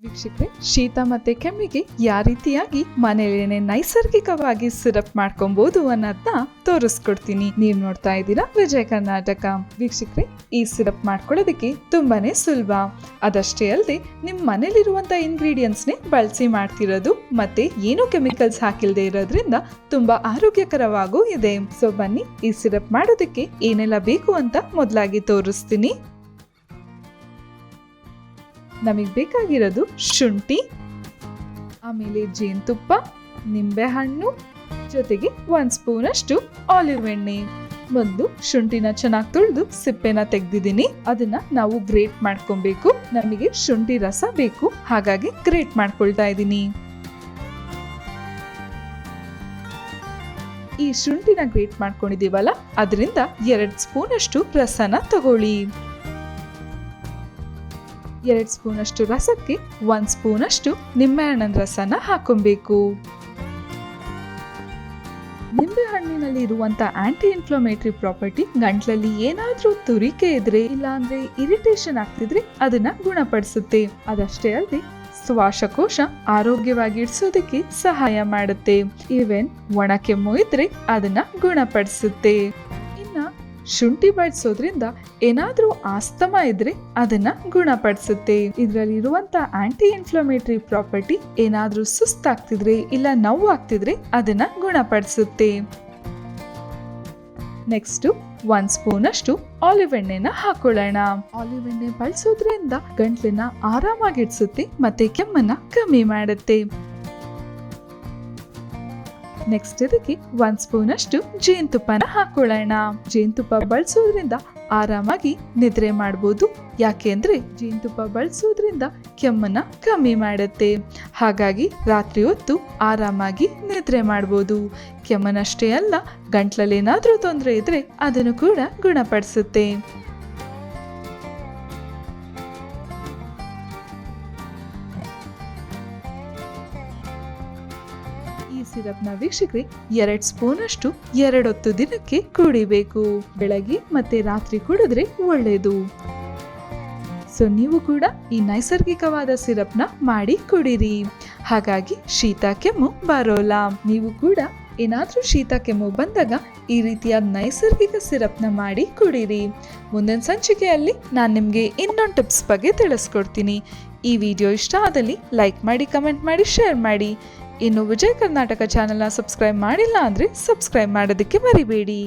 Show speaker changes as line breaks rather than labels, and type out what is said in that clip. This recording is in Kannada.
ವೀಕ್ಷಕರೇ, ಶೀತ ಮತ್ತೆ ಕೆಮ್ಮಿಗೆ ಯಾವ ರೀತಿಯಾಗಿ ಮನೆಯಲ್ಲೇನೆ ನೈಸರ್ಗಿಕವಾಗಿ ಸಿರಪ್ ಮಾಡ್ಕೊಬಹುದು ಅನ್ನೋದನ್ನ ತೋರಿಸ್ಕೊಡ್ತೀನಿ. ನೀವು ನೋಡ್ತಾ ಇದ್ದೀರಾ ವಿಜಯ ಕರ್ನಾಟಕ. ವೀಕ್ಷಕರೇ, ಈ ಸಿರಪ್ ಮಾಡ್ಕೊಳ್ಳೋದಕ್ಕೆ ತುಂಬಾನೇ ಸುಲಭ. ಅದಷ್ಟೇ ಅಲ್ಲದೆ ನಿಮ್ಮ ಮನೇಲಿರುವಂತ ಇಂಗ್ರೀಡಿಯೆಂಟ್ಸ್ನೇ ಬಳಸಿ ಮಾಡ್ತಿರೋದು ಮತ್ತೆ ಏನು ಕೆಮಿಕಲ್ಸ್ ಹಾಕಿಲ್ದೆ ಇರೋದ್ರಿಂದ ತುಂಬಾ ಆರೋಗ್ಯಕರವಾಗೂ ಇದೆ. ಸೊ ಬನ್ನಿ, ಈ ಸಿರಪ್ ಮಾಡೋದಕ್ಕೆ ಏನೆಲ್ಲ ಬೇಕು ಅಂತ ಮೊದಲಾಗಿ ತೋರಿಸ್ತೀನಿ. ನಮಗೆ ಬೇಕಾಗಿರೋದು ಶುಂಠಿ, ಆಮೇಲೆ ಜೇನುತುಪ್ಪ, ನಿಂಬೆಹಣ್ಣು, ಜೊತೆಗೆ 1 ಸ್ಪೂನ್ ಅಷ್ಟು ಆಲಿವ್ ಎಣ್ಣೆ. ಮೊದಲು ಶುಂಠಿನ ಚೆನ್ನಾಗಿ ತೊಳೆದು ಸಿಪ್ಪೆನ ತೆಗೆದಿದ್ದೀನಿ. ಅದನ್ನ ನಾವು ಗ್ರೇಟ್ ಮಾಡ್ಕೊಬೇಕು. ನಮಗೆ ಶುಂಠಿ ರಸ ಬೇಕು, ಹಾಗಾಗಿ ಗ್ರೇಟ್ ಮಾಡ್ಕೊಳ್ತಾ ಇದ್ದೀನಿ. ಈ ಶುಂಠಿನ ಗ್ರೇಟ್ ಮಾಡ್ಕೊಂಡಿದೀವಲ್ಲ, ಅದರಿಂದ 2 ಸ್ಪೂನ್ ಅಷ್ಟು ರಸನ ತಗೊಳ್ಳಿ. 2 ಸ್ಪೂನ್ ಅಷ್ಟು ರಸಕ್ಕೆ 1 ಸ್ಪೂನ್ ಅಷ್ಟು ನಿಂಬೆಹಣ್ಣಿನ ರಸನ ಹಾಕೊಬೇಕು. ನಿಂಬೆಹಣ್ಣಿನಲ್ಲಿ ಇರುವಂತ ಆಂಟಿ ಇನ್ಫ್ಲಮೇಟರಿ ಪ್ರಾಪರ್ಟಿ ಗಂಟ್ಲಲ್ಲಿ ಏನಾದ್ರೂ ತುರಿಕೆ ಇದ್ರೆ, ಇಲ್ಲ ಅಂದ್ರೆ ಇರಿಟೇಷನ್ ಆಗ್ತಿದ್ರೆ ಅದನ್ನ ಗುಣಪಡಿಸುತ್ತೆ. ಅದಷ್ಟೇ ಅಲ್ಲದೆ ಶ್ವಾಸಕೋಶ ಆರೋಗ್ಯವಾಗಿ ಇಡ್ಸೋದಕ್ಕೆ ಸಹಾಯ ಮಾಡುತ್ತೆ. ಈವನ್ ಒಣ ಕೆಮ್ಮು ಇದ್ರೆ ಅದನ್ನ ಗುಣಪಡಿಸುತ್ತೆ. ಶುಂಠಿ ಬಳಸೋದ್ರಿಂದ ಏನಾದ್ರೂ ಆಸ್ತಮಾ ಇದ್ರೆ ಅದನ್ನ ಗುಣಪಡಿಸುತ್ತೆ. ಇದರಲ್ಲಿ ಇರುವಂತ ಆಂಟಿ ಇನ್ಫ್ಲಮೇಟರಿ ಪ್ರಾಪರ್ಟಿ ಏನಾದ್ರೂ ಸುಸ್ತಾಗ್ತಿದ್ರೆ ಇಲ್ಲ ನೋವು ಆಗ್ತಿದ್ರೆ ಅದನ್ನ ಗುಣಪಡಿಸುತ್ತೆ. ನೆಕ್ಸ್ಟ್ 1 ಸ್ಪೂನ್ ಅಷ್ಟು ಆಲಿವ್ ಎಣ್ಣೆನ ಹಾಕೊಳ್ಳೋಣ. ಆಲಿವ್ ಎಣ್ಣೆ ಬಳಸೋದ್ರಿಂದ ಗಂಟ್ಲನ್ನ ಆರಾಮಾಗಿಡ್ಸುತ್ತೆ ಮತ್ತೆ ಕೆಮ್ಮನ್ನ ಕಮ್ಮಿ ಮಾಡುತ್ತೆ. ನೆಕ್ಸ್ಟ್ ಇದಕ್ಕೆ 1 ಸ್ಪೂನ್ ಅಷ್ಟು ಜೇನುತುಪ್ಪನ ಹಾಕೊಳ್ಳೋಣ. ಜೇನುತುಪ್ಪ ಬಳಸೋದ್ರಿಂದ ಆರಾಮಾಗಿ ನಿದ್ರೆ ಮಾಡಬಹುದು. ಯಾಕೆ ಅಂದ್ರೆ ಜೇನುತುಪ್ಪ ಬಳಸೋದ್ರಿಂದ ಕೆಮ್ಮನ್ನ ಕಮ್ಮಿ ಮಾಡುತ್ತೆ. ಹಾಗಾಗಿ ರಾತ್ರಿ ಹೊತ್ತು ಆರಾಮಾಗಿ ನಿದ್ರೆ ಮಾಡಬಹುದು. ಕೆಮ್ಮನಷ್ಟೇ ಅಲ್ಲ, ಗಂಟ್ಲಲ್ಲಿ ಏನಾದ್ರೂ ತೊಂದರೆ ಇದ್ರೆ ಅದನ್ನು ಕೂಡ ಗುಣಪಡಿಸುತ್ತೆ. ಈ ಸಿರಪ್ನ ವೀಕ್ಷಕರೇ 2 ಸ್ಪೂನ್ ಅಷ್ಟು 2 ಹೊತ್ತು ದಿನಕ್ಕೆ ಕುಡಿಬೇಕು. ಬೆಳಗ್ಗೆ ಮತ್ತೆ ರಾತ್ರಿ ಕುಡಿದ್ರೆ ಒಳ್ಳೆಯದು. ಸೊ ನೀವು ಕೂಡ ಈ ನೈಸರ್ಗಿಕವಾದ ಸಿರಪ್ನ ಮಾಡಿ ಕುಡಿರಿ. ಹಾಗಾಗಿ ಶೀತ ಕೆಮ್ಮು ಬರೋಲ್ಲ. ನೀವು ಕೂಡ ಏನಾದ್ರೂ ಶೀತ ಕೆಮ್ಮು ಬಂದಾಗ ಈ ರೀತಿಯ ನೈಸರ್ಗಿಕ ಸಿರಪ್ನ ಮಾಡಿ ಕುಡಿರಿ. ಮುಂದಿನ ಸಂಚಿಕೆಯಲ್ಲಿ ನಾನು ನಿಮಗೆ ಇನ್ನೊಂದು ಟಿಪ್ಸ್ ಬಗ್ಗೆ ತಿಳಿಸ್ಕೊಡ್ತೀನಿ. ಈ ವಿಡಿಯೋ ಇಷ್ಟ ಆದಲ್ಲಿ ಲೈಕ್ ಮಾಡಿ, ಕಮೆಂಟ್ ಮಾಡಿ, ಶೇರ್ ಮಾಡಿ. ಇನ್ನು ವಿಜಯ ಕರ್ನಾಟಕ ಚಾನೆಲ್ನ ಸಬ್ಸ್ಕ್ರೈಬ್ ಮಾಡಿಲ್ಲ ಅಂದರೆ ಸಬ್ಸ್ಕ್ರೈಬ್ ಮಾಡೋದಕ್ಕೆ ಮರಿಬೇಡಿ.